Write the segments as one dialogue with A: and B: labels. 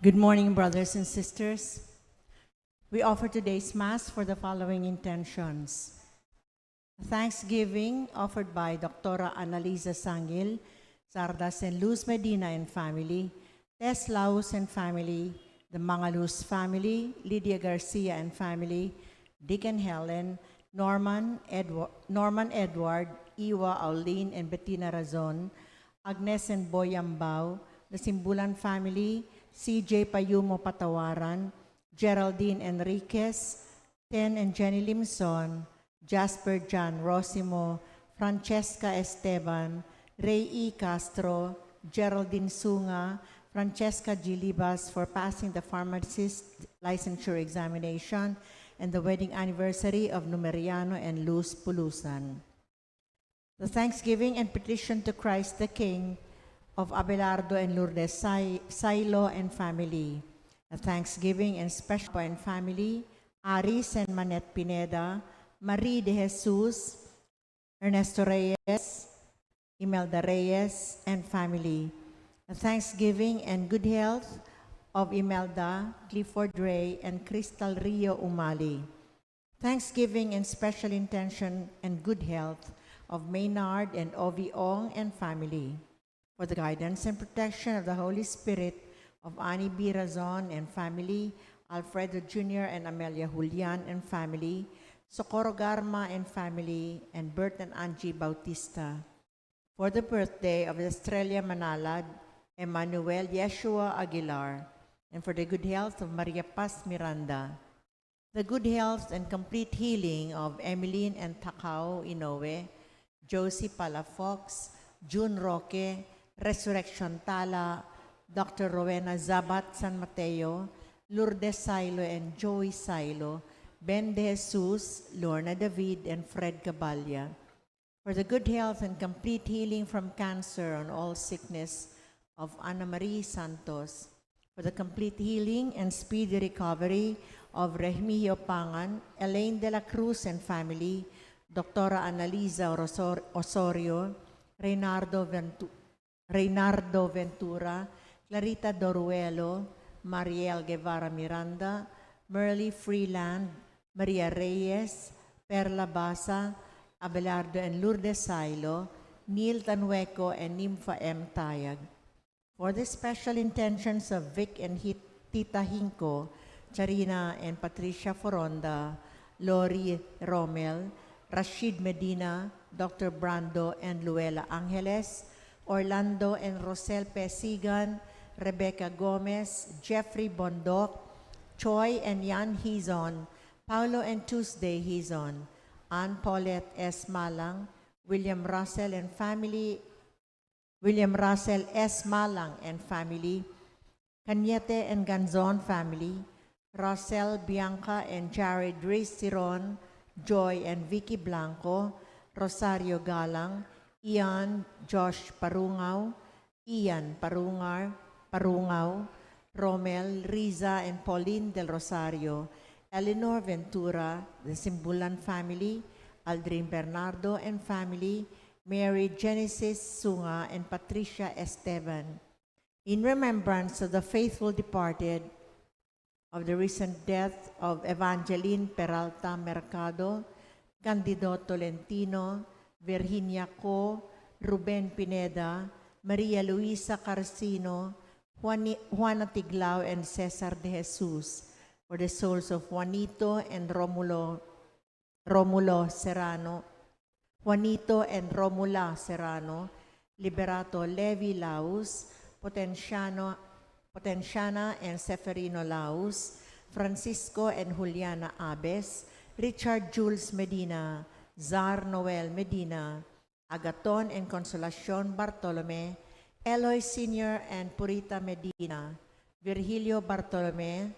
A: Good morning, brothers and sisters. We offer today's Mass for the following intentions. Thanksgiving offered by Dr. Annalisa Sangil, Sardas and Luz Medina and family, Tess Laus and family, the Mangaluz family, Lydia Garcia and family, Dick and Helen, Norman Edward, Iwa Auline and Bettina Razon, Agnes and Boyambao, the Simbulan family, CJ Payumo Patawaran, Geraldine Enriquez, Ten and Jenny Limson, Jasper John Rosimo, Francesca Esteban, Ray E. Castro, Geraldine Sunga, Francesca Gilibas for passing the pharmacist licensure examination, and the wedding anniversary of Numeriano and Luz Pulusan. The thanksgiving and petition to Christ the King of Abelardo and Lourdes Silo and family. A thanksgiving and special and family, Aris and Manette Pineda, Marie de Jesus, Ernesto Reyes, Imelda Reyes and family. A thanksgiving and good health of Imelda, Clifford Ray, and Crystal Rio Umali. Thanksgiving and special intention and good health of Maynard and Ovi Ong and family. For the guidance and protection of the Holy Spirit of Annie B. Razon and family, Alfredo Jr. and Amelia Julian and family, Socorro Garma and family, and Bert and Angie Bautista. For the birthday of Estrella Manalad, Emmanuel Yeshua Aguilar, and for the good health of Maria Paz Miranda. The good health and complete healing of Emeline and Takao Inoue, Josie Palafox, June Roque, Resurrection Tala, Dr. Rowena Zabat San Mateo, Lourdes Silo and Joey Silo, Ben De Jesus, Lorna David, and Fred Caballa. For the good health and complete healing from cancer and all sickness of Ana Marie Santos. For the complete healing and speedy recovery of Remigio Pangan, Elaine de la Cruz and family, Dr. Annalisa Osorio, Reynardo Ventura, Clarita Doruelo, Mariel Guevara Miranda, Merly Freeland, Maria Reyes, Perla Basa, Abelardo and Lourdes Silo, Neil Tanueco, and Nympha M. Tayag. For the special intentions of Vic and Tita Hinko, Charina and Patricia Foronda, Lori Romel, Rashid Medina, Dr. Brando and Luella Angeles, Orlando and Rosel Pesigan, Rebecca Gomez, Jeffrey Bondoc, Choi and Yan Hizon, Paulo and Tuesday Hizon, Ann Paulette S. Malang, William Russell S. Malang and family, Cañete and Ganzon family, Russell, Bianca and Jared Reis Tiron, Joy and Vicky Blanco, Rosario Galang, Ian Josh Parungaw, Ian Parungaw, Romel, Riza and Pauline Del Rosario, Eleanor Ventura, the Simbulan family, Aldrin Bernardo and family, Mary Genesis Sunga and Patricia Esteban. In remembrance of the faithful departed of the recent death of Evangeline Peralta Mercado, Candido Tolentino, Virginia Co, Ruben Pineda, Maria Luisa Carcino, Juana Tiglao, and Cesar de Jesus, for the souls of Juanito and Romulo Serrano, Juanito and Romula Serrano, Liberato Levi Laus, Potenciana and Seferino Laus, Francisco and Juliana Abes, Richard Jules Medina, Zar Noel Medina, Agaton and Consolacion Bartolome, Eloy Sr. and Purita Medina, Virgilio Bartolome,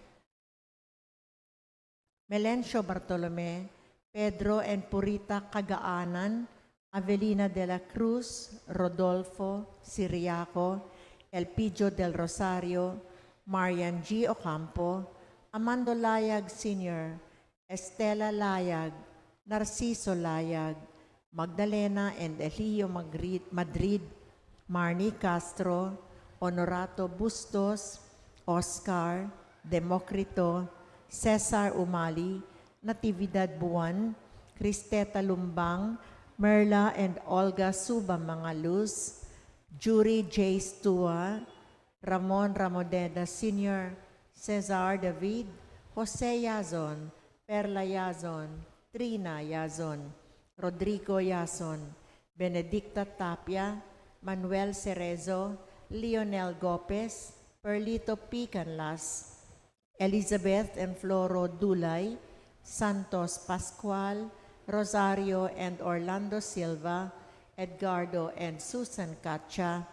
A: Melencio Bartolome, Pedro and Purita Cagaanan, Avelina de la Cruz, Rodolfo Siriaco, Elpidio del Rosario, Marian G. Ocampo, Amando Layag Sr., Estela Layag, Narciso Layag, Magdalena and Elio Madrid, Marnie Castro, Honorato Bustos, Oscar, Democrito, Cesar Umali, Natividad Buwan, Cristeta Lumbang, Merla and Olga Suba Mangaluz, Jury J. Stua, Ramon Ramodeda Sr., Cesar David, Jose Yazon, Perla Yazon, Trina Yazon, Rodrigo Yazon, Benedicta Tapia, Manuel Cerezo, Leonel Gopez, Perlito P. Canlas, Elizabeth and Floro Dulay, Santos Pascual, Rosario and Orlando Silva, Edgardo and Susan Cacha,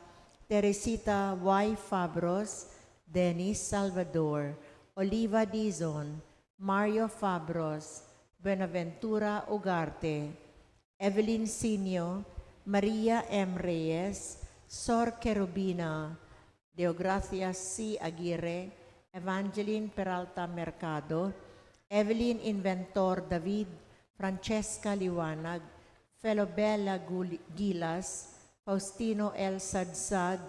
A: Teresita Y. Fabros, Dennis Salvador, Oliva Dizon, Mario Fabros, Buenaventura Ugarte, Evelyn Sinio, Maria M. Reyes, Sor Querubina, Deogracia C. Aguirre, Evangeline Peralta Mercado, Evelyn Inventor David, Francesca Liwanag, Felobella Gilas, Faustino L. Sadsad,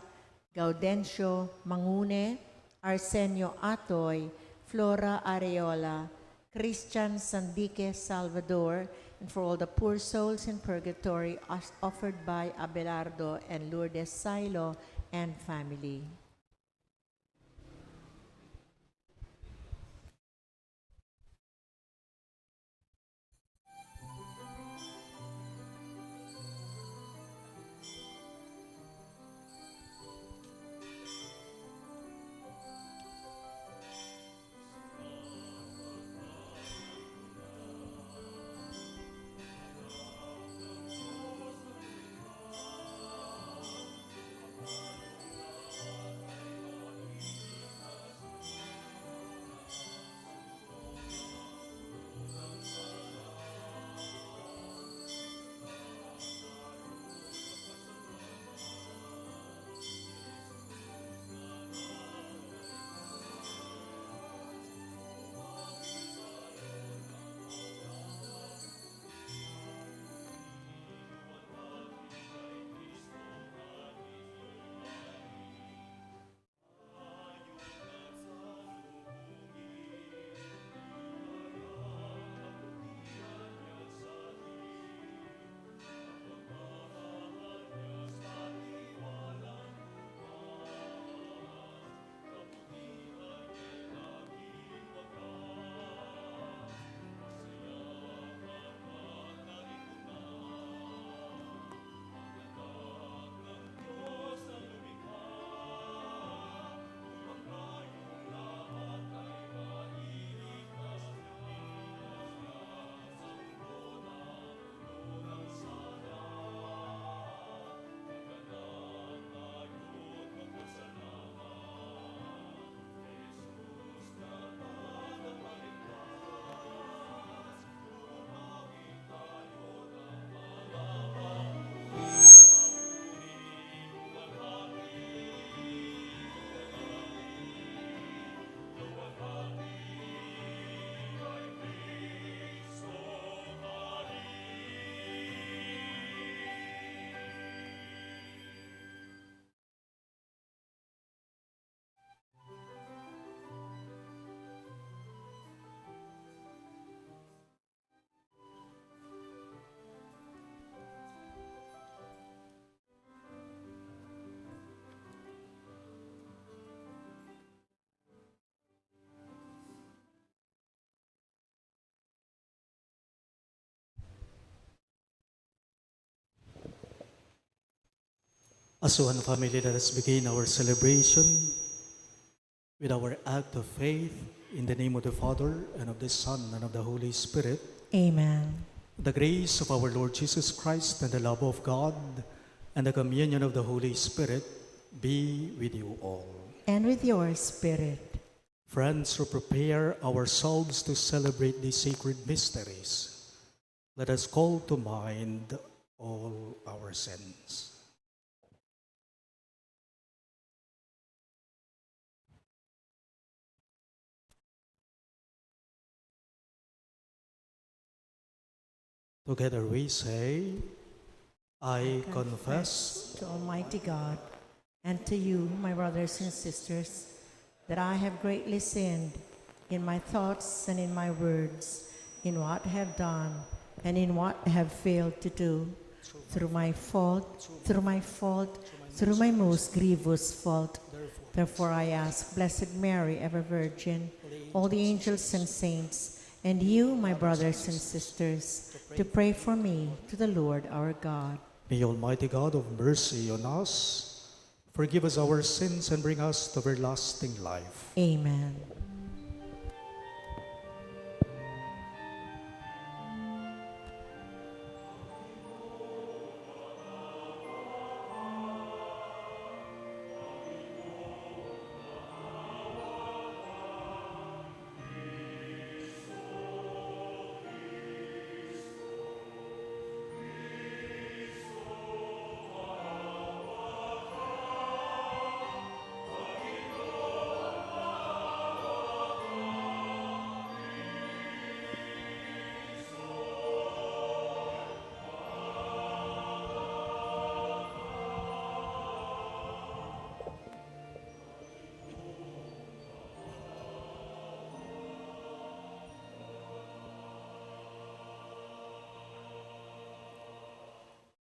A: Gaudencio Mangune, Arsenio Atoy, Flora Areola, Christian Sandique Salvador, and for all the poor souls in purgatory offered by Abelardo and Lourdes Silo and family.
B: As one family, let us begin our celebration with our act of faith in the name of the Father, and of the Son, and of the Holy Spirit.
A: Amen.
B: The grace of our Lord Jesus Christ, and the love of God, and the communion of the Holy Spirit be with you all.
A: And with your spirit.
B: Friends, who prepare ourselves to celebrate these sacred mysteries, let us call to mind all our sins. Together we say, I confess
A: to Almighty God and to you, my brothers and sisters, that I have greatly sinned in my thoughts and in my words, in what I have done and in what I have failed to do, through my fault, through my most grievous fault. Therefore I ask Blessed Mary, ever Virgin, all the angels and saints, and you, my brothers and sisters, to pray for me to the Lord our God.
B: May Almighty God of mercy on us, forgive us our sins and bring us to everlasting life.
A: Amen.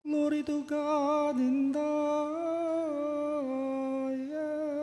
B: Glory to God in the highest.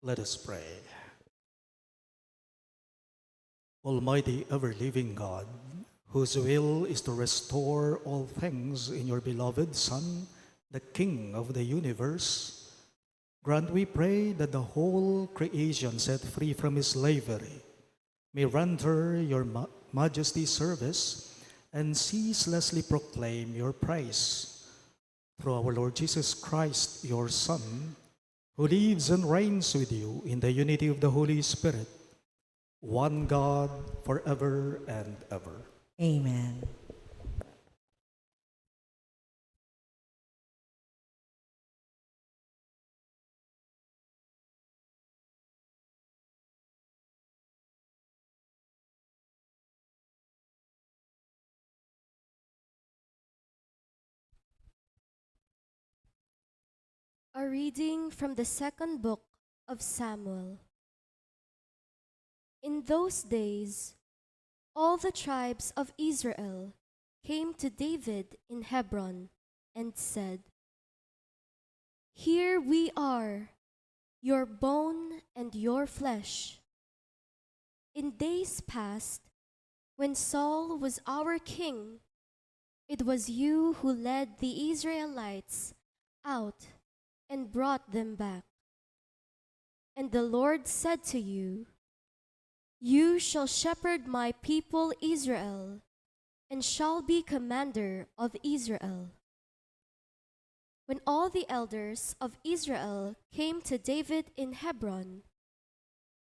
B: Let us pray. Almighty ever-living God, whose will is to restore all things in your beloved Son, the King of the universe, grant, we pray, that the whole creation set free from his slavery may render your majesty service and ceaselessly proclaim your praise. Through our Lord Jesus Christ, your Son, who lives and reigns with you in the unity of the Holy Spirit, one God, forever and ever.
A: Amen.
C: A reading from the second book of Samuel. In those days, all the tribes of Israel came to David in Hebron and said, "Here we are, your bone and your flesh. In days past, when Saul was our king, it was you who led the Israelites out and brought them back. And the Lord said to you, 'You shall shepherd my people Israel, and shall be commander of Israel.' When all the elders of Israel came to David in Hebron,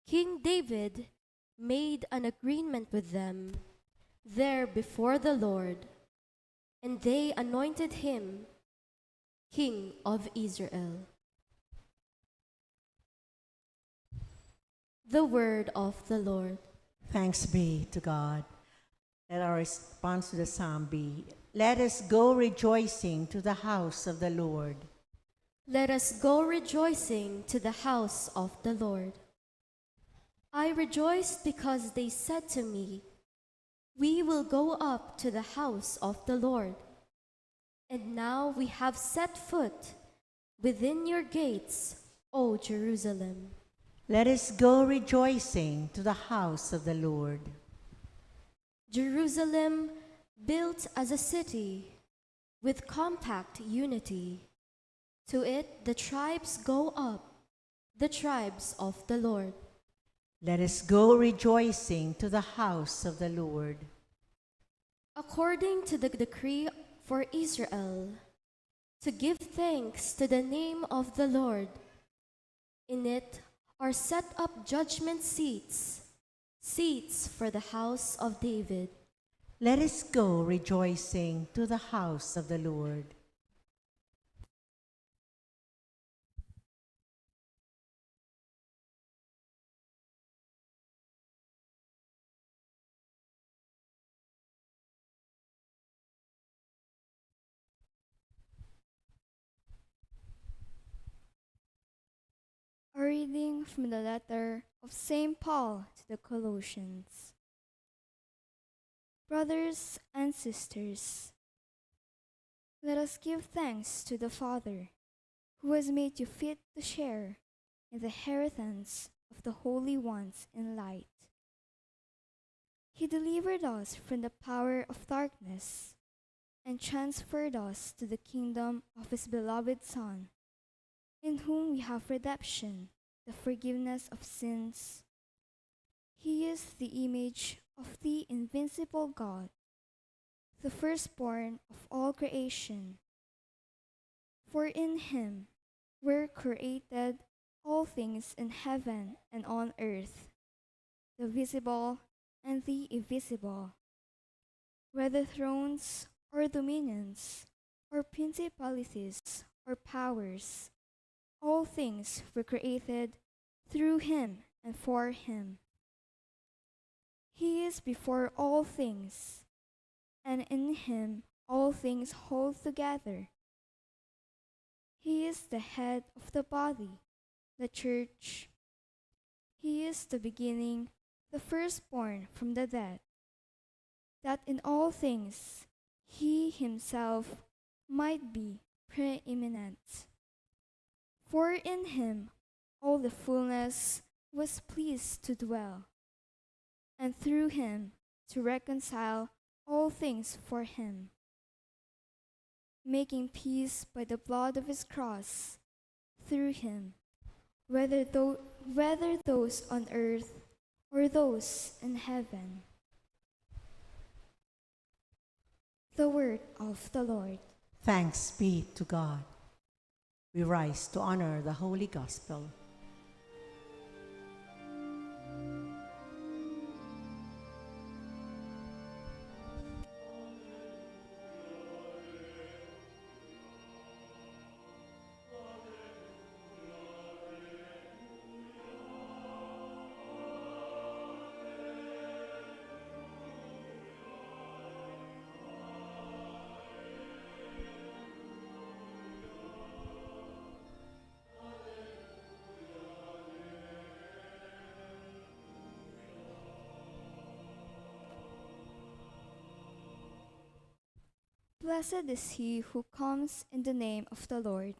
C: King David made an agreement with them there before the Lord, and they anointed him King of Israel." The word of the Lord.
A: Thanks be to God. Let our response to the psalm be, "Let us go rejoicing to the house of the Lord."
C: Let us go rejoicing to the house of the Lord. I rejoiced because they said to me, "We will go up to the house of the Lord." And now we have set foot within your gates, O Jerusalem.
A: Let us go rejoicing to the house of the Lord.
C: Jerusalem built as a city with compact unity. To it the tribes go up, the tribes of the Lord.
A: Let us go rejoicing to the house of the Lord.
C: According to the decree for Israel, to give thanks to the name of the Lord. In it are set up judgment seats, seats for the house of David.
A: Let us go rejoicing to the house of the Lord.
D: A reading from the letter of St. Paul to the Colossians. Brothers and sisters, let us give thanks to the Father, who has made you fit to share in the inheritance of the holy ones in light. He delivered us from the power of darkness and transferred us to the kingdom of his beloved Son, in whom we have redemption, the forgiveness of sins. He is the image of the invincible God, the firstborn of all creation. For in him were created all things in heaven and on earth, the visible and the invisible, whether thrones or dominions, or principalities or powers. All things were created through him and for him. He is before all things, and in him all things hold together. He is the head of the body, the church. He is the beginning, the firstborn from the dead, that in all things he himself might be preeminent. For in him all the fullness was pleased to dwell, and through him to reconcile all things for him, making peace by the blood of his cross. Through him, whether those on earth or those in heaven. The word of the Lord.
A: Thanks be to God. We rise to honor the Holy Gospel.
D: Blessed is he who comes in the name of the Lord.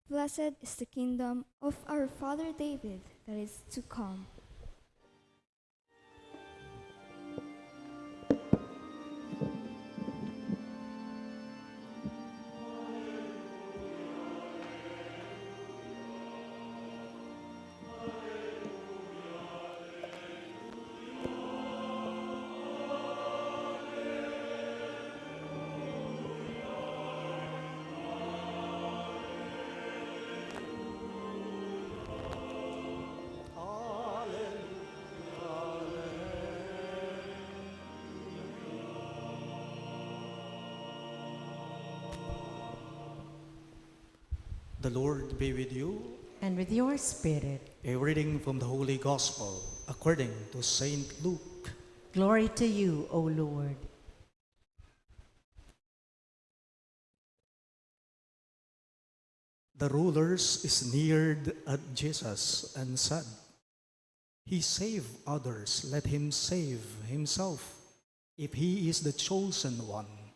D: Blessed is the kingdom of our father David that is to come.
B: The Lord be with you.
A: And with your spirit.
B: A reading from the Holy Gospel according to Saint Luke.
A: Glory to you, O Lord.
B: The rulers sneered at Jesus and said, "He saved others, let him save himself, if he is the chosen one,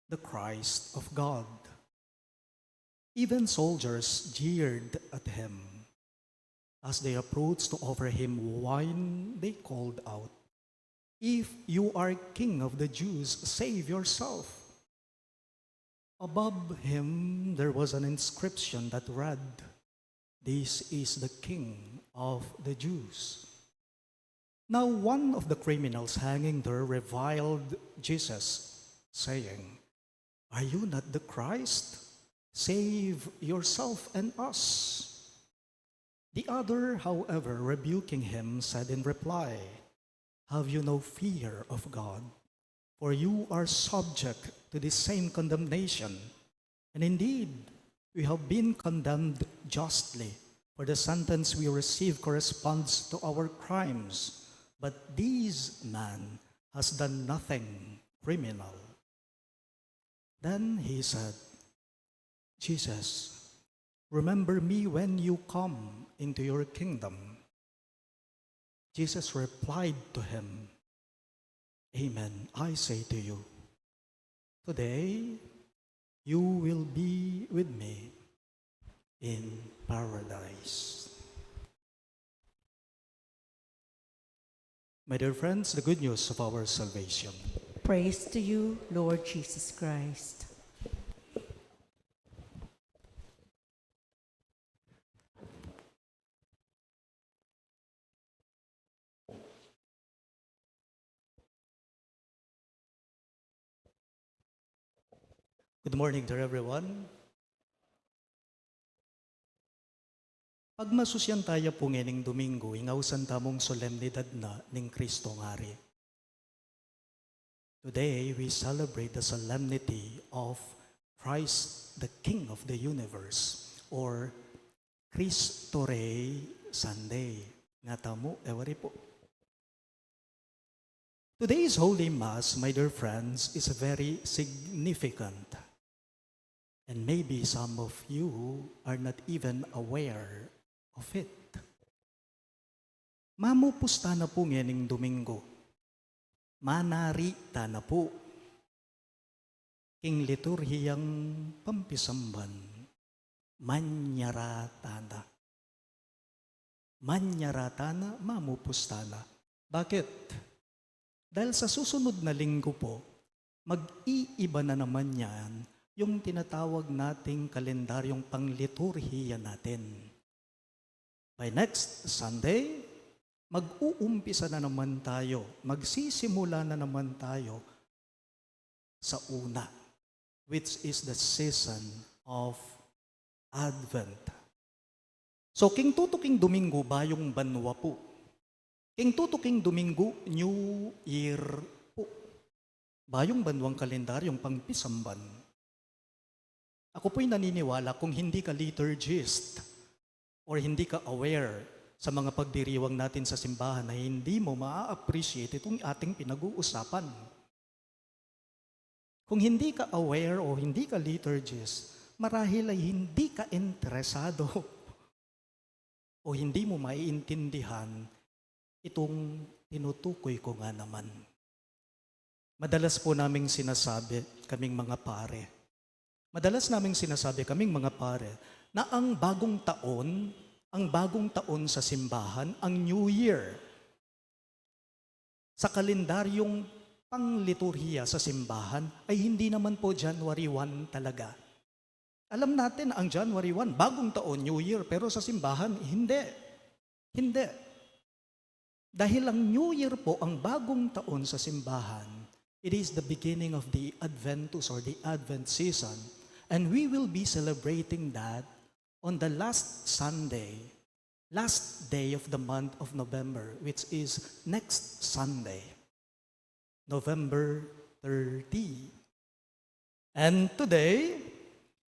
B: the Christ of God." Even soldiers jeered at him. As they approached to offer him wine, they called out, "If you are king of the Jews, save yourself." Above him there was an inscription that read, "This is the King of the Jews." Now one of the criminals hanging there reviled Jesus, saying, "Are you not the Christ? Save yourself and us." The other, however, rebuking him, said in reply, "Have you no fear of God? For you are subject to the same condemnation. And indeed, we have been condemned justly, for the sentence we receive corresponds to our crimes. But this man has done nothing criminal." Then he said, "Jesus, remember me when you come into your kingdom." Jesus replied to him, "Amen, I say to you, today you will be with me in paradise." My dear friends, the good news of our salvation.
A: Praise to you, Lord Jesus Christ.
B: Good morning to everyone. Pag masusyan tayo po nganing Domingo, ingawsan tamong solemnidad na ning Kristo ngari. Today, we celebrate the solemnity of Christ, the King of the universe, or Cristo Rey Sunday. Nga tamo, ewari po. Today's Holy Mass, my dear friends, is very significant. And maybe some of you are not even aware of it. Mamupusta na po nganing Domingo. Manarita na po. King liturhiyang pampisamban. Manyaratana. Manyaratana, mamupusta na. Bakit? Dahil sa susunod na linggo po, mag-iiba na naman yan yung tinatawag nating kalendaryong pangliturhiya natin. By next Sunday, mag-uumpisa na naman tayo, magsisimula na naman tayo sa una, which is the season of Advent. So, king tutuking Domingo, bayong banwa po. King tutuking Domingo, New Year po. Bayong banwang kalendaryong pangpisamban. Ako po'y naniniwala kung hindi ka liturgist or hindi ka aware sa mga pagdiriwang natin sa simbahan na hindi mo maa-appreciate itong ating pinag-uusapan. Kung hindi ka aware o hindi ka liturgist, marahil ay hindi ka interesado o hindi mo maiintindihan itong tinutukoy ko nga naman. Madalas po naming sinasabi, kaming mga pare, na ang bagong taon sa simbahan, ang New Year, sa kalendaryong pangliturhiya sa simbahan, ay hindi naman po January 1 talaga. Alam natin ang January 1, bagong taon, New Year, pero sa simbahan, hindi. Hindi. Dahil ang New Year po, ang bagong taon sa simbahan, it is the beginning of the Adventus or the Advent season. And we will be celebrating that on the last Sunday, last day of the month of November, which is next Sunday, November 30. And today,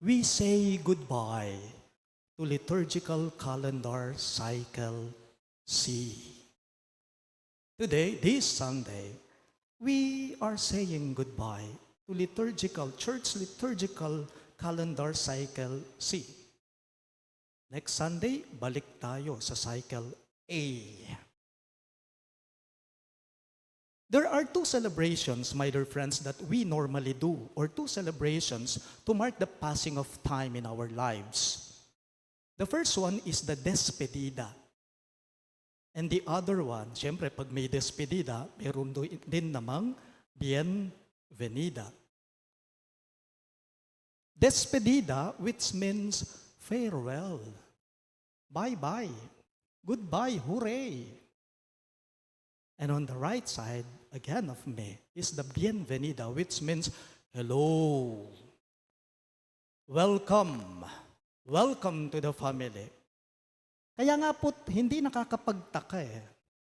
B: we say goodbye to liturgical calendar cycle C. Today, this Sunday, we are saying goodbye to church liturgical calendar cycle C. Next Sunday, balik tayo sa cycle A. There are two celebrations, my dear friends, that we normally do, or two celebrations to mark the passing of time in our lives. The first one is the despedida. And the other one, siyempre pag may despedida, meron din namang bienvenida. Despedida, which means farewell, bye-bye, goodbye, hooray. And on the right side, again of me, is the bienvenida, which means hello, welcome, welcome to the family. Kaya nga po, hindi nakakapagtaka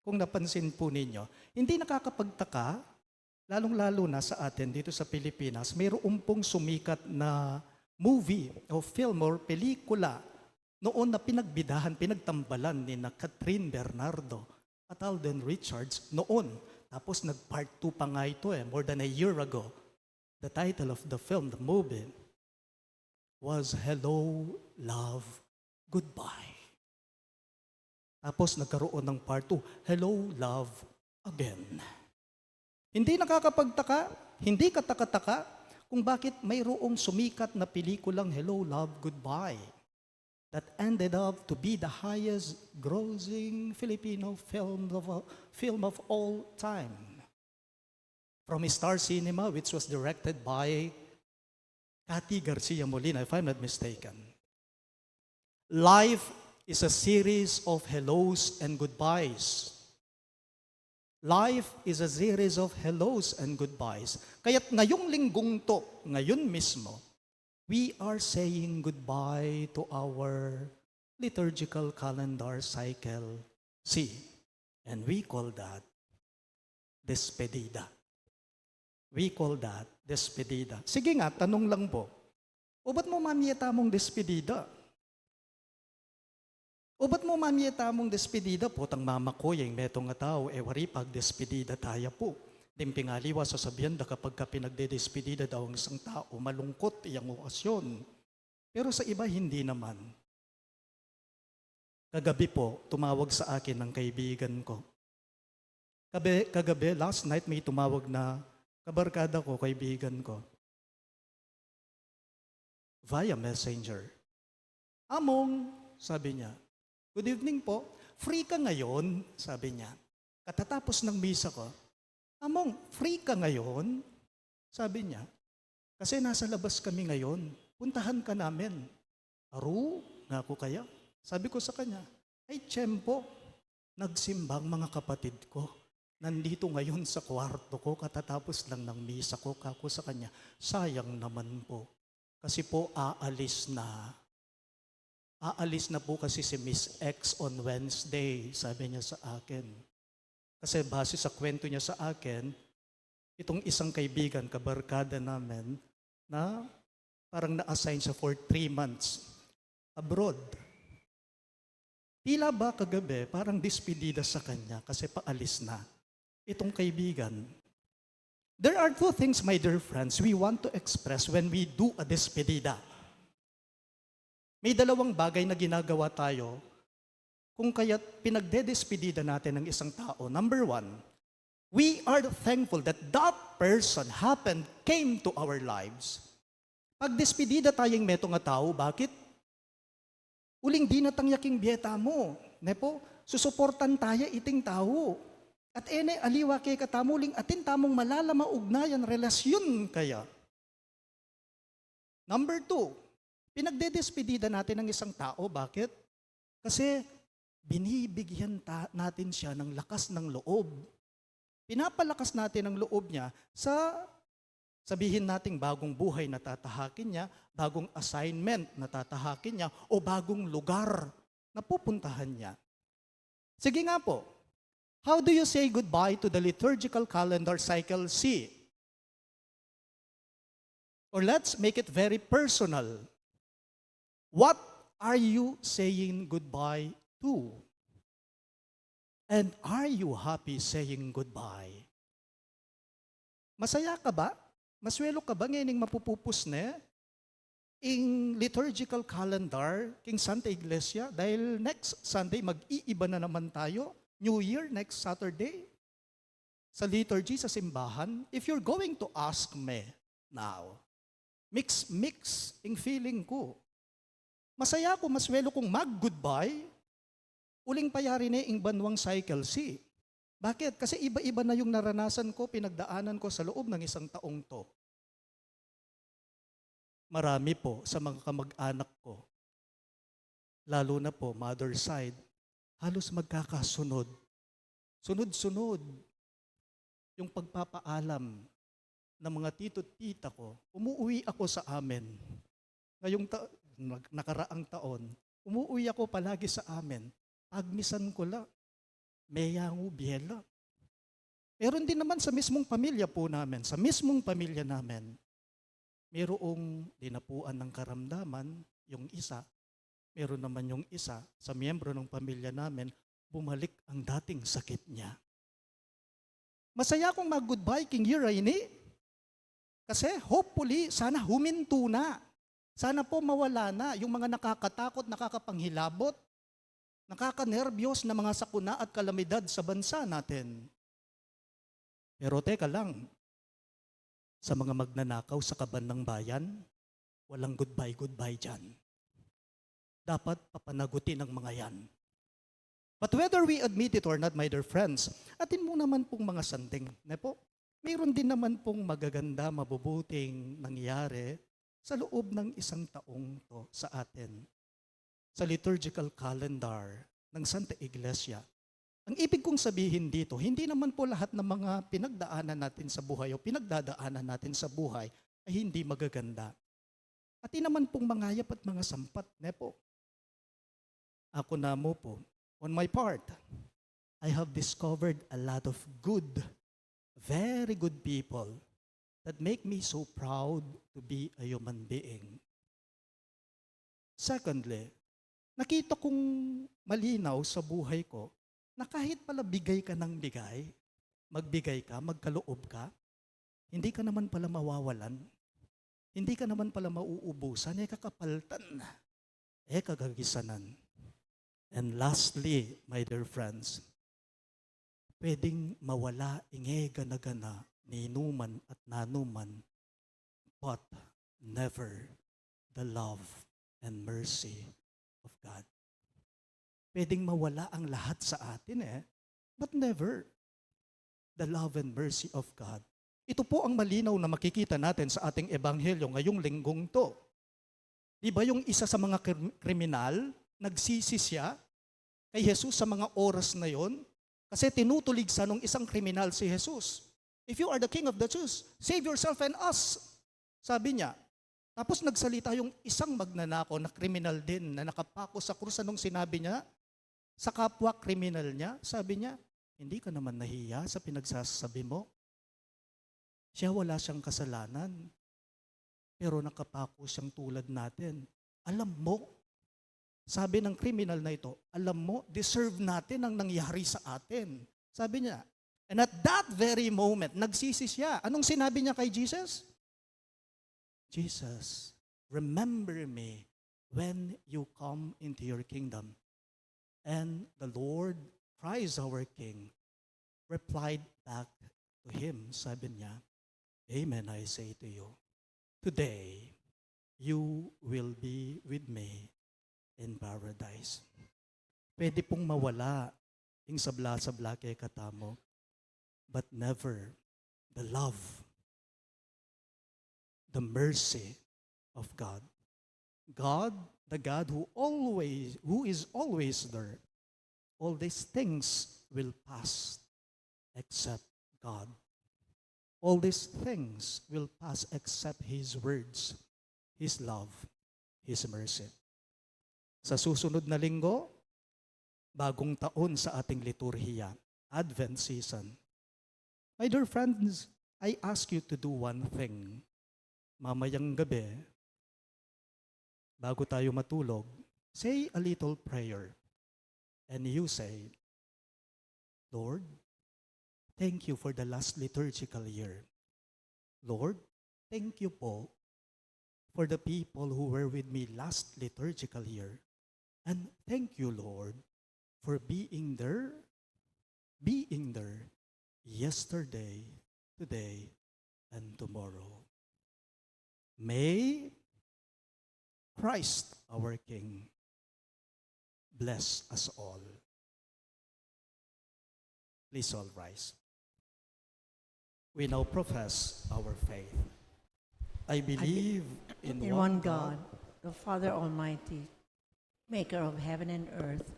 B: kung napansin po ninyo, hindi nakakapagtaka, lalong-lalo na sa atin dito sa Pilipinas, mayroong pong sumikat na movie o film or pelikula noon na pinagtambalan ni na Catherine Bernardo at Alden Richards noon. Tapos nag-part 2 pa nga ito more than a year ago. The title of the film, the movie, was Hello, Love, Goodbye. Tapos nagkaroon ng part 2, Hello, Love, Again. Hindi nakakapagtaka, hindi kataka-taka kung bakit mayroong sumikat na pelikulang Hello, Love, Goodbye that ended up to be the highest grossing Filipino film of all time. From Star Cinema, which was directed by Cathy Garcia Molina, if I'm not mistaken. Life is a series of hellos and goodbyes. Life is a series of hellos and goodbyes. Kaya't ngayong linggong to, ngayon mismo, we are saying goodbye to our liturgical calendar cycle C. And we call that despedida. We call that despedida. Sige nga, tanong lang po. O ba't mo mamiyeta mong despedida? O ba't mo mamiyeta mong despedida po? Tang mama ko, yung metong nga tao, wari pag despedida tayo po. Dimpingaliwa sasabihan da kapag ka pinagdedespedida daw ang isang tao, malungkot iyang okasyon. Pero sa iba, hindi naman. Kagabi po, tumawag sa akin ng kaibigan ko. Kagabi, last night, may tumawag na kabarkada ko, kaibigan ko. Via messenger. Among, sabi niya, good evening po, free ka ngayon, sabi niya. Katatapos ng misa ko, Among, free ka ngayon? Sabi niya, kasi nasa labas kami ngayon, puntahan ka namin. Aru, nga ako kaya? Sabi ko sa kanya, ay tiyempo, nagsimbang mga kapatid ko. Nandito ngayon sa kwarto ko, katatapos lang ng misa ko, kako sa kanya, sayang naman po. Kasi po aalis na. Aalis na po kasi si Miss X on Wednesday, sabi niya sa akin. Kasi base sa kwento niya sa akin, itong isang kaibigan, kabarkada namin, na parang na-assign siya for 3 months abroad. Tila ba kagabi, parang despedida sa kanya kasi paalis na. Itong kaibigan. There are 2 things, my dear friends, we want to express when we do a despedida. May 2 bagay na ginagawa tayo kung kaya't pinagdedespedida natin ng isang tao. Number 1, We are thankful that that person came to our lives. Pag despedida tayong meto nga tao, bakit? Uling di natang yaking biyeta mo. Nepo, susuportan tayo iting tao. At ene aliwa kay katamuling atin tamong malalama ugnayan relasyon kaya. Number 2, pinagdedespedida natin ng isang tao. Bakit? Kasi binibigyan natin siya ng lakas ng loob. Pinapalakas natin ang loob niya sa sabihin nating bagong buhay na tatahakin niya, bagong assignment na tatahakin niya, o bagong lugar na pupuntahan niya. Sige nga po, how do you say goodbye to the liturgical calendar cycle C? Or let's make it very personal. What are you saying goodbye to? And are you happy saying goodbye? Masaya ka ba? Maswelo ka ba ngayon mapupupus na in liturgical calendar king Santa Iglesia? Dahil next Sunday, mag-iiba na naman tayo. New Year, next Saturday. Sa liturgy, sa simbahan. If you're going to ask me now, mix yung feeling ko. Masaya ko, maswelo kong mag-goodbye. Uling payari na yung banwang cycle C. Bakit? Kasi iba-iba na yung naranasan ko, pinagdaanan ko sa loob ng isang taong to. Marami po sa mga kamag-anak ko, lalo na po mother side, halos magkakasunod. Sunod-sunod yung pagpapaalam ng mga tito-tita ko. Umuwi ako sa amin. Ngayong nakaraang taon, umuwi ako palagi sa amin. Agmisan ko lang, meyangu biela. Meron din naman sa mismong pamilya po namin, sa mismong pamilya namin, mayroong dinapuan ng karamdaman, yung isa, meron naman yung isa, sa miyembro ng pamilya namin, bumalik ang dating sakit niya. Masaya akong mag-goodbye king year ini, kasi hopefully, sana huminto na. Sana po mawala na yung mga nakakatakot, nakakapanghilabot, nakakanerbiyos na mga sakuna at kalamidad sa bansa natin. Pero teka lang, sa mga magnanakaw sa kaban ng bayan, walang goodbye dyan. Dapat papanagutin ang mga yan. But whether we admit it or not, my dear friends, atin mo naman pong mga sanding, mayroon din naman pong magaganda, mabubuting nangyari sa loob ng isang taong to sa atin. Sa liturgical calendar ng Santa Iglesia. Ang ibig kong sabihin dito, hindi naman po lahat ng mga pinagdaanan natin sa buhay o pinagdadaanan natin sa buhay ay hindi magaganda. At naman pong mangayap at mga sampat, nepo. Ako na mo po, on my part, I have discovered a lot of good, very good people that make me so proud to be a human being. Secondly, nakita kong malinaw sa buhay ko na kahit pala bigay ka ng bigay, magbigay ka, magkaloob ka, hindi ka naman pala mawawalan, hindi ka naman pala mauubusan, kakapaltan, kagagisanan. And lastly, my dear friends, pwedeng mawala gana-gana, ninuman at nanuman, but never the love and mercy of God. Pwedeng mawala ang lahat sa atin but never the love and mercy of God. Ito po ang malinaw na makikita natin sa ating ebanghelyo ngayong linggong to. Di ba yung isa sa mga kriminal, nagsisi siya kay Jesus sa mga oras na yon? Kasi tinutuligsa nung isang kriminal si Jesus. If you are the King of the Jews, save yourself and us. Sabi niya. Tapos nagsalita yung isang magnanakaw na kriminal din na nakapako sa krus. Anong sinabi niya? Sa kapwa kriminal niya, sabi niya, hindi ka naman nahiya sa pinagsasabi mo. Siya wala siyang kasalanan. Pero nakapako siyang tulad natin. Alam mo, sabi ng kriminal na ito, alam mo, deserve natin ang nangyari sa atin. Sabi niya. And at that very moment, nagsisi siya. Anong sinabi niya kay Jesus? Jesus, remember me when you come into your kingdom. And the Lord, Christ our King, replied back to him, sabi niya, Amen, I say to you, today you will be with me in paradise. Pwede pong mawala yung sabla-sabla kay katamo, but never the love, the mercy of God. God, the God who is always there. All these things will pass except God. All these things will pass except His words, His love, His mercy. Sa susunod na linggo, bagong taon sa ating liturhiya, Advent season. My dear friends, I ask you to do one thing. Mamayang gabi, bago tayo matulog, say a little prayer. And you say, Lord, thank you for the last liturgical year. Lord, thank you po for the people who were with me last liturgical year. And thank you, Lord, for being there yesterday, today, and tomorrow. May Christ, our King, bless us all. Please all rise. We now profess our faith. I believe in
A: one God, the Father Almighty, maker of heaven and earth,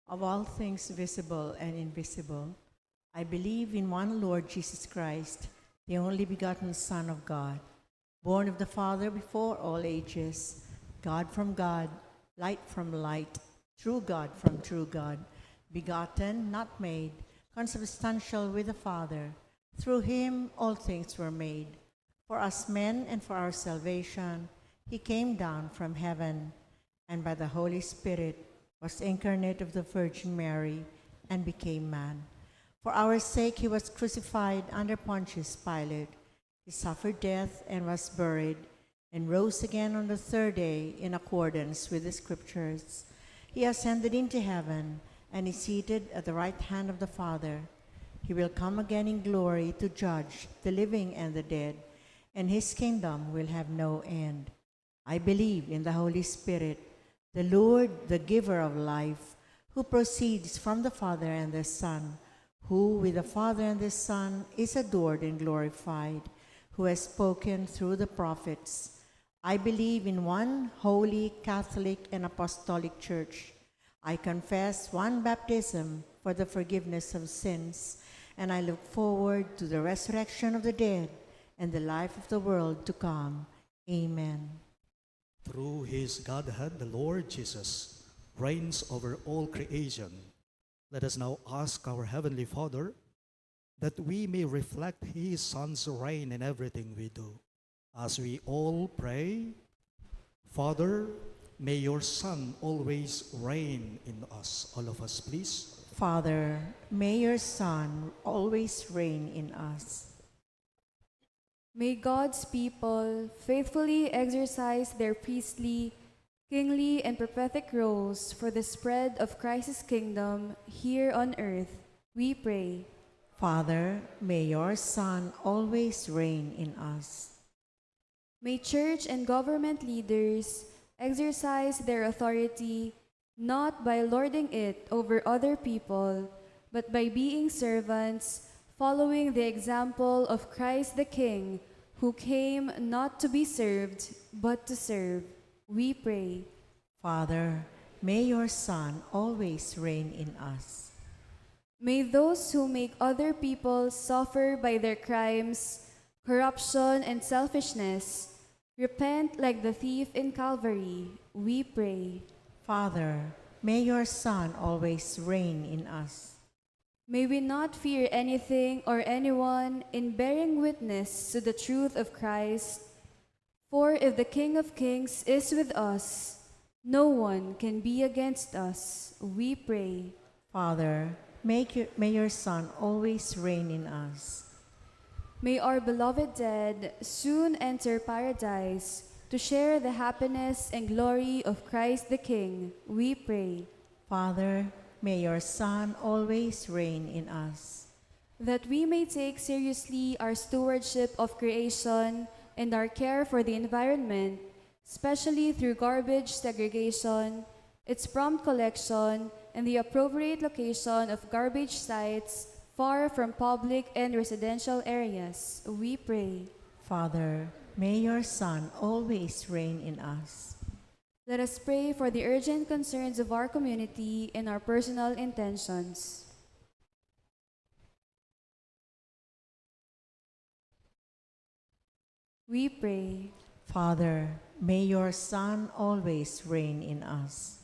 A: of all things visible and invisible. I believe in one Lord Jesus Christ, the only begotten Son of God, born of the Father before all ages, God from God, light from light, true God from true God, begotten, not made, consubstantial with the Father. Through him all things were made. For us men and for our salvation, he came down from heaven, and by the Holy Spirit was incarnate of the Virgin Mary and became man. For our sake he was crucified under Pontius Pilate. He suffered death and was buried, and rose again on the third day in accordance with the Scriptures. He ascended into heaven and is seated at the right hand of the Father. He will come again in glory to judge the living and the dead, and his kingdom will have no end. I believe in the Holy Spirit, the Lord, the giver of life, who proceeds from the Father and the Son, who with the Father and the Son is adored and glorified, who has spoken through the prophets. I believe in one holy, Catholic, and Apostolic Church. I confess one baptism for the forgiveness of sins, and I look forward to the resurrection of the dead and the life of the world to come. Amen.
B: Through his Godhead, the Lord Jesus reigns over all creation. Let us now ask our Heavenly Father that we may reflect his Son's reign in everything we do. As we all pray, Father, may your Son always reign in us. All of us, please.
A: Father, may your Son always reign in us.
D: May God's people faithfully exercise their priestly, kingly, and prophetic roles for the spread of Christ's kingdom here on earth, we pray.
A: Father, may your Son always reign in us.
D: May church and government leaders exercise their authority not by lording it over other people, but by being servants, following the example of Christ the King, who came not to be served, but to serve. We pray.
A: Father, may your Son always reign in us.
D: May those who make other people suffer by their crimes, corruption, and selfishness repent like the thief in Calvary. We pray.
A: Father, may your Son always reign in us.
D: May we not fear anything or anyone in bearing witness to the truth of Christ. For if the King of Kings is with us, no one can be against us. We pray.
A: Father, may your Son always reign in us.
D: May our beloved dead soon enter paradise to share the happiness and glory of Christ the King. We pray.
A: Father, may your Son always reign in us.
E: that we may take seriously our stewardship of creation and our care for the environment, especially through garbage segregation, its prompt collection, and the appropriate location of garbage sites far from public and residential areas. We pray.
A: Father, may your Son always reign in us.
E: Let us pray for the urgent concerns of our community and our personal intentions. We pray.
A: Father, may your Son always reign in us.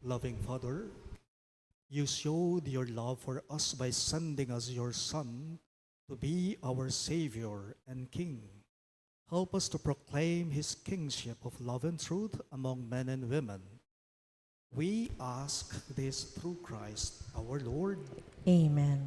B: Loving Father, you showed your love for us by sending us your Son to be our Savior and King. Help us to proclaim his kingship of love and truth among men and women. We ask this through Christ our Lord.
A: Amen.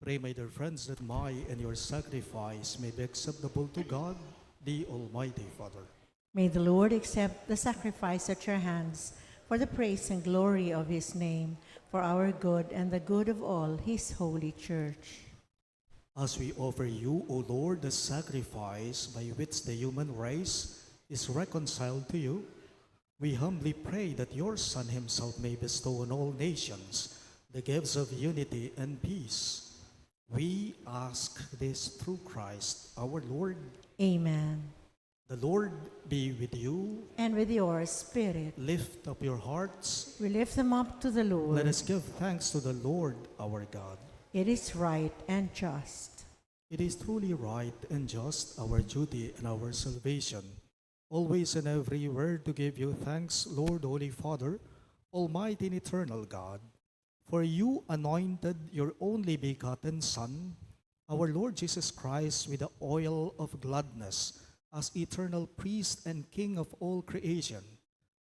B: Pray, my dear friends, that my and your sacrifice may be acceptable to God, the Almighty Father.
A: May the Lord accept the sacrifice at your hands for the praise and glory of his name, for our good and the good of all his holy church.
B: As we offer you, O Lord, the sacrifice by which the human race is reconciled to you, we humbly pray that your Son himself may bestow on all nations the gifts of unity and peace. We ask this through Christ our Lord.
A: Amen.
B: The Lord be with you.
A: And with your spirit,
B: Lift up your hearts.
A: we lift them up to the Lord.
B: Let us give thanks to the Lord our God.
A: It is right and just.
B: It is truly right and just, our duty and our salvation, always and everywhere to give you thanks, Lord, Holy Father, Almighty and eternal God. For you anointed your only begotten Son, our Lord Jesus Christ, with the oil of gladness as eternal priest and king of all creation,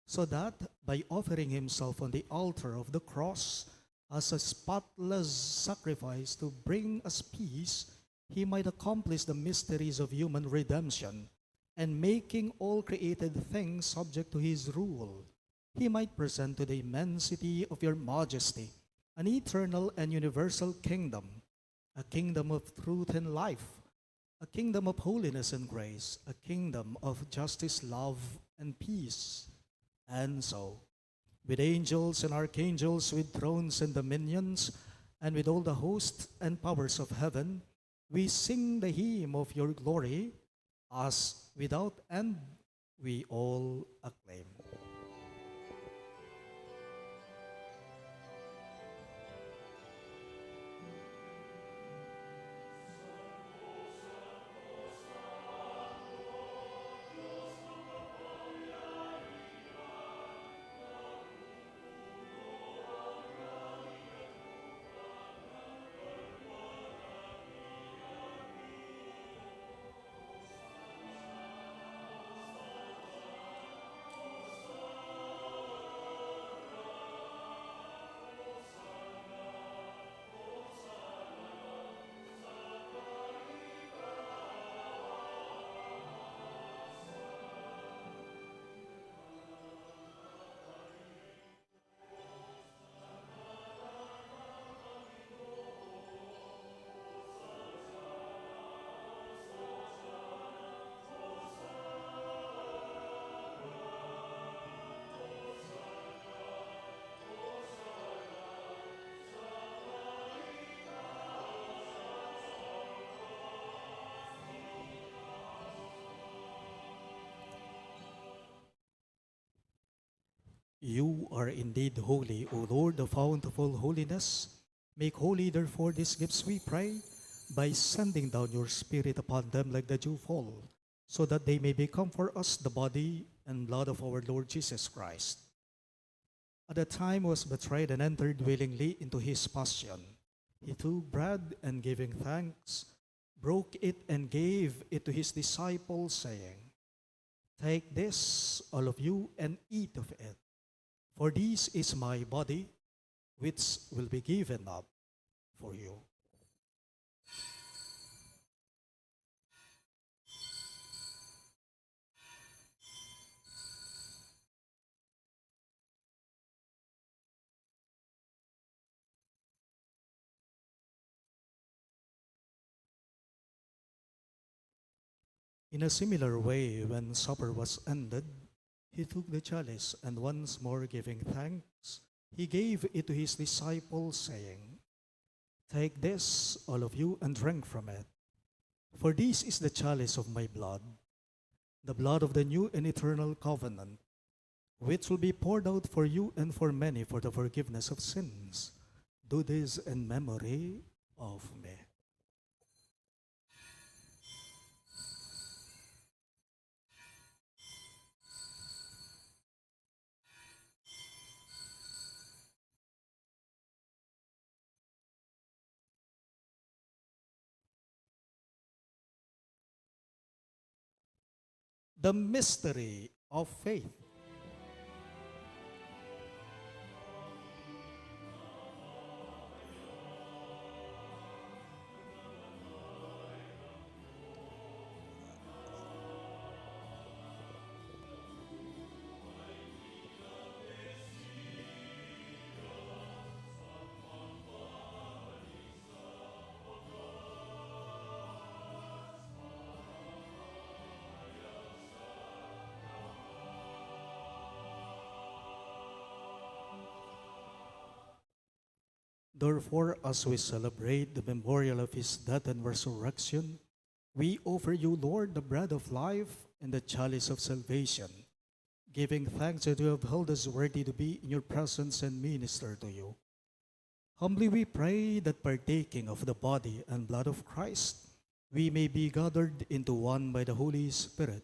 B: so that by offering himself on the altar of the cross as a spotless sacrifice to bring us peace, he might accomplish the mysteries of human redemption, and making all created things subject to his rule, he might present to the immensity of your majesty an eternal and universal kingdom, a kingdom of truth and life, a kingdom of holiness and grace, a kingdom of justice, love, and peace. And so, with angels and archangels, with thrones and dominions, and with all the hosts and powers of heaven, we sing the hymn of your glory, as without end we all acclaim. You are indeed holy, O Lord, the fount of all holiness. Make holy, therefore, these gifts, we pray, by sending down your Spirit upon them like the dewfall, so that they may become for us the body and blood of our Lord Jesus Christ. At the time he was betrayed and entered willingly into his passion, he took bread and giving thanks, broke it and gave it to his disciples, saying, "Take this, all of you, and eat of it. For this is my body, which will be given up for you." In a similar way, when supper was ended, he took the chalice, and once more giving thanks, he gave it to his disciples, saying, "Take this, all of you, and drink from it. For this is the chalice of my blood, the blood of the new and eternal covenant, which will be poured out for you and for many for the forgiveness of sins. Do this in memory of me." The mystery of faith. Therefore, as we celebrate the memorial of his death and resurrection, we offer you, Lord, the bread of life and the chalice of salvation, giving thanks that you have held us worthy to be in your presence and minister to you. Humbly we pray that partaking of the body and blood of Christ, we may be gathered into one by the Holy Spirit.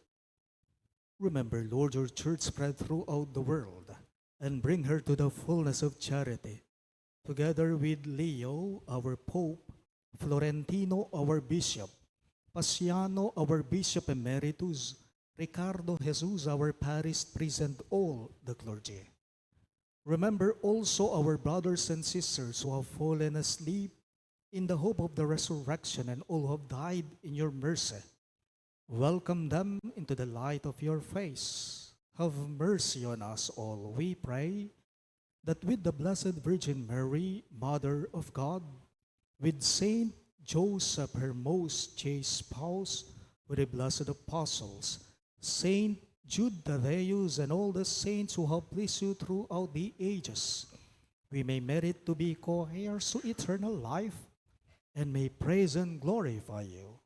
B: Remember, Lord, your church spread throughout the world, and bring her to the fullness of charity, together with Leo, our Pope, Florentino, our Bishop, Pasiano, our Bishop Emeritus, Ricardo Jesus, our Parish Priest, and all the clergy. Remember also our brothers and sisters who have fallen asleep in the hope of the resurrection, and all who have died in your mercy. Welcome them into the light of your face. Have mercy on us all, we pray, that with the Blessed Virgin Mary, Mother of God, with Saint Joseph, her most chaste spouse, with the blessed apostles, Saint Jude, Thaddeus, and all the saints who have pleased you throughout the ages, we may merit to be co-heirs to eternal life, and may praise and glorify you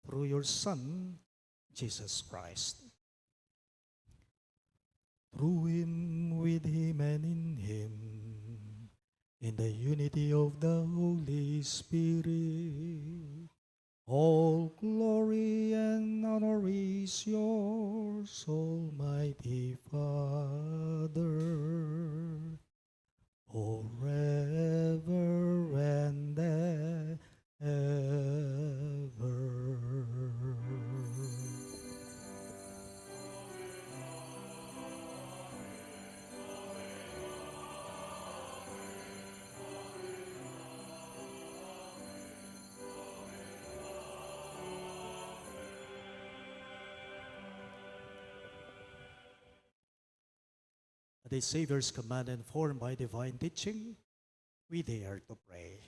B: through your Son, Jesus Christ. Through him, with him, and in him, in the unity of the Holy Spirit, all glory and honor is yours, Almighty Father, forever and ever. At the Savior's command, and formed by divine teaching, we dare to pray.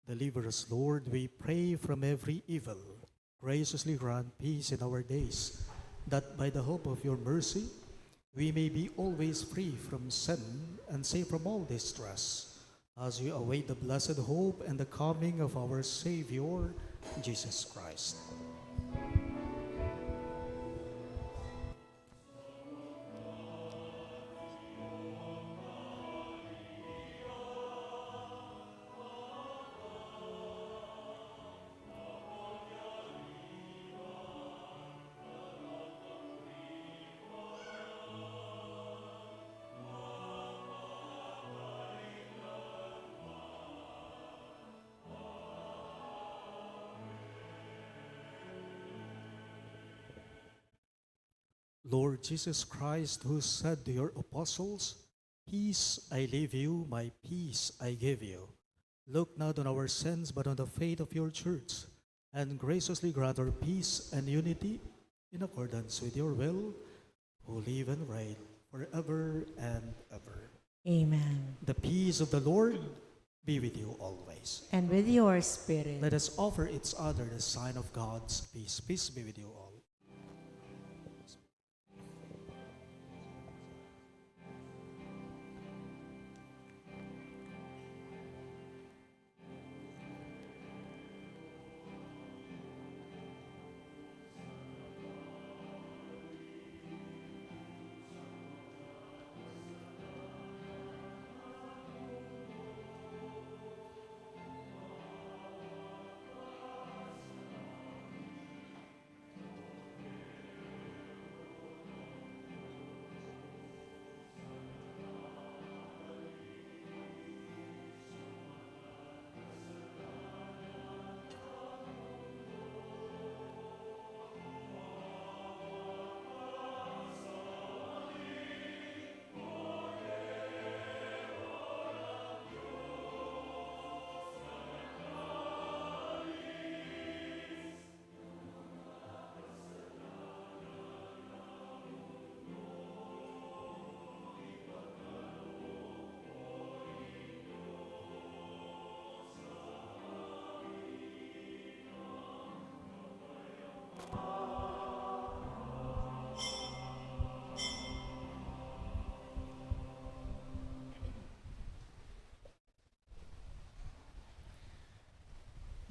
B: Deliver us, Lord, we pray, from every evil. Graciously grant peace in our days, that by the hope of your mercy we may be always free from sin and safe from all distress, as we await the blessed hope and the coming of our Savior, Jesus Christ. Lord Jesus Christ, who said to your apostles, "Peace I leave you, my peace I give you," look not on our sins, but on the faith of your church, and graciously grant her peace and unity in accordance with your will, who live and reign forever and ever.
A: Amen.
B: The peace of the Lord be with you always.
A: And with your spirit.
B: Let us offer each other the sign of God's peace. Peace be with you all.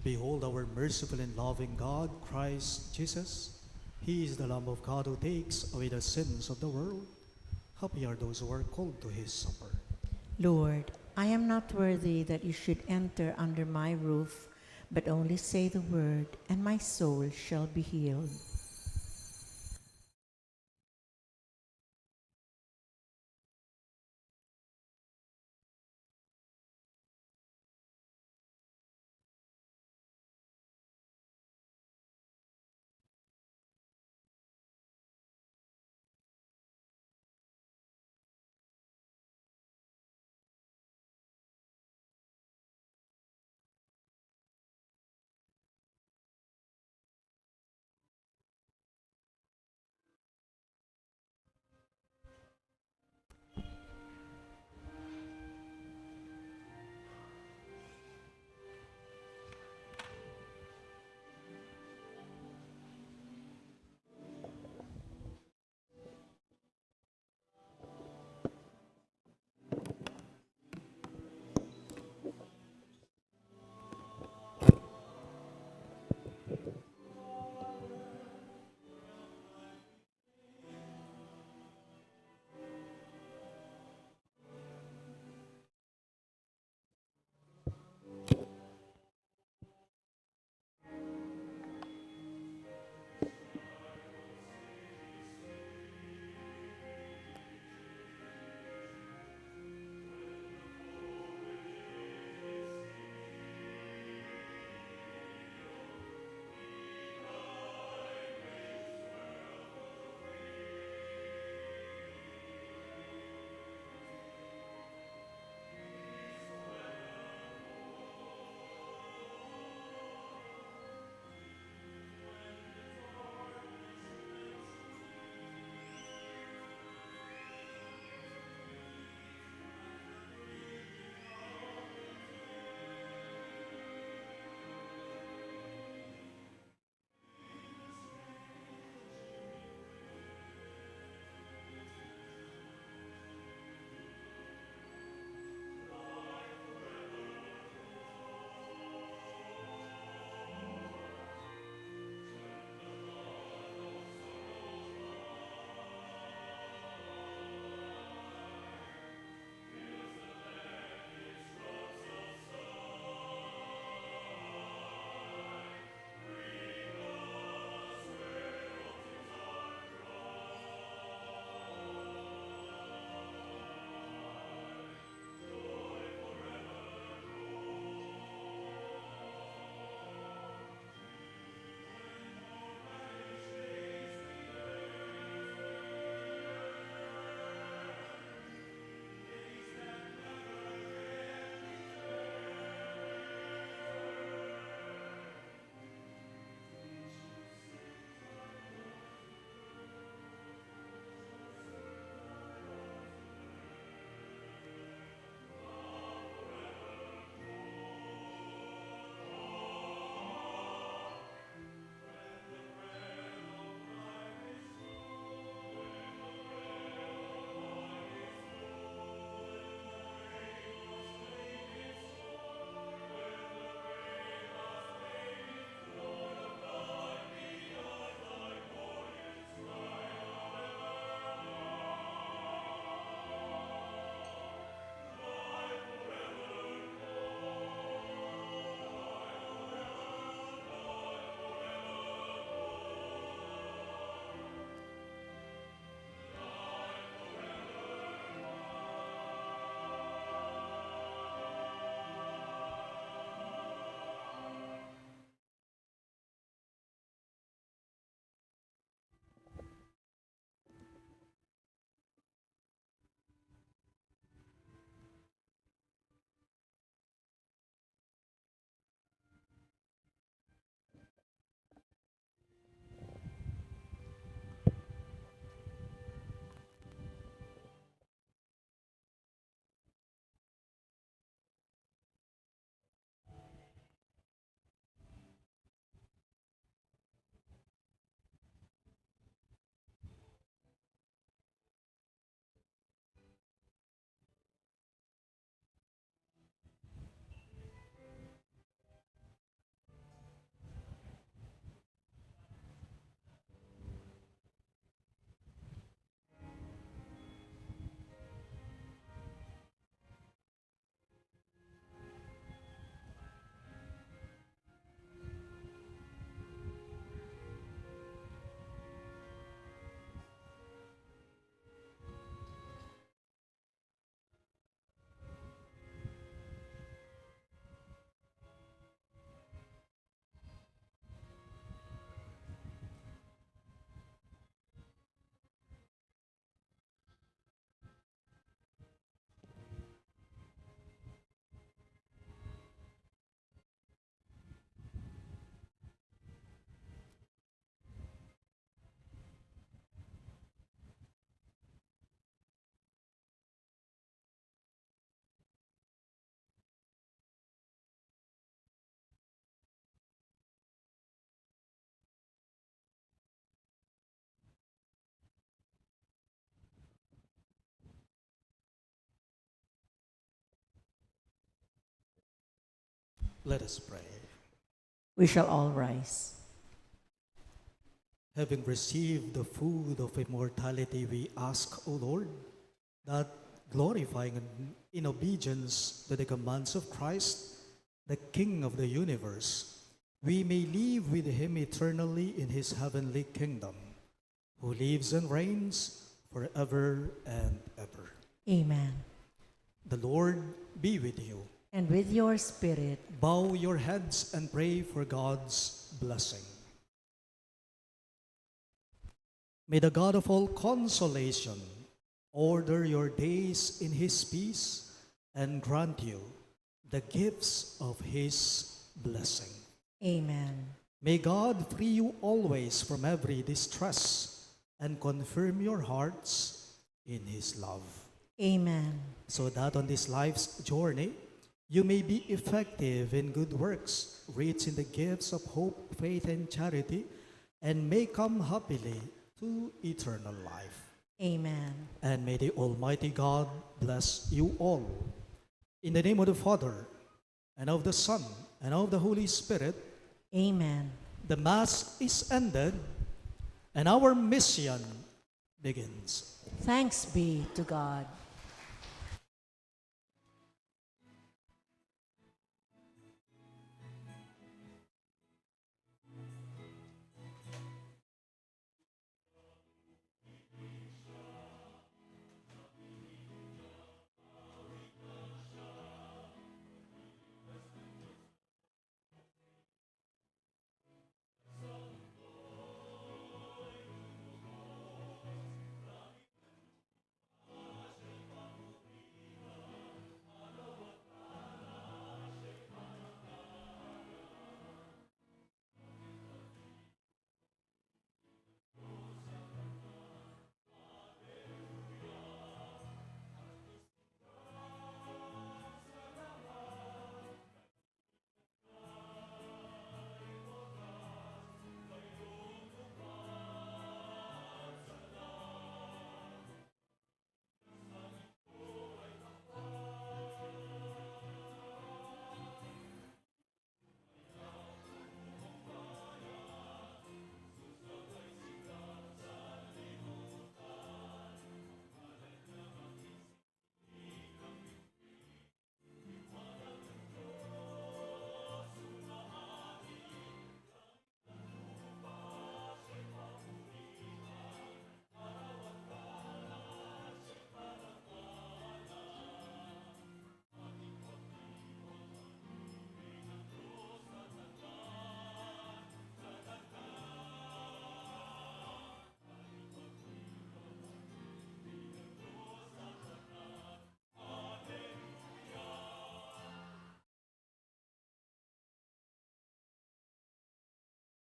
B: Behold our merciful and loving God, Christ Jesus. He is the Lamb of God who takes away the sins of the world. Happy are those who are called to his supper.
A: Lord, I am not worthy that you should enter under my roof, but only say the word, and my soul shall be healed.
B: Let us pray.
A: We shall all rise.
B: Having received the food of immortality, we ask, O Lord, that glorifying in obedience to the commands of Christ, the King of the universe, we may live with him eternally in his heavenly kingdom, who lives and reigns forever and ever.
A: Amen.
B: The Lord be with you.
A: And with your spirit,
B: Bow your heads and pray for God's blessing. May the God of all consolation order your days in his peace and grant you the gifts of his blessing.
A: amen.
B: May God free you always from every distress and confirm your hearts in his love,
A: Amen.
B: so that on this life's journey you may be effective in good works, rich in the gifts of hope, faith, and charity, and may come happily to eternal life.
A: Amen.
B: And may the Almighty God bless you all. In the name of the Father, and of the Son, and of the Holy Spirit,
A: Amen.
B: the Mass is ended, and our mission begins.
A: Thanks be to God.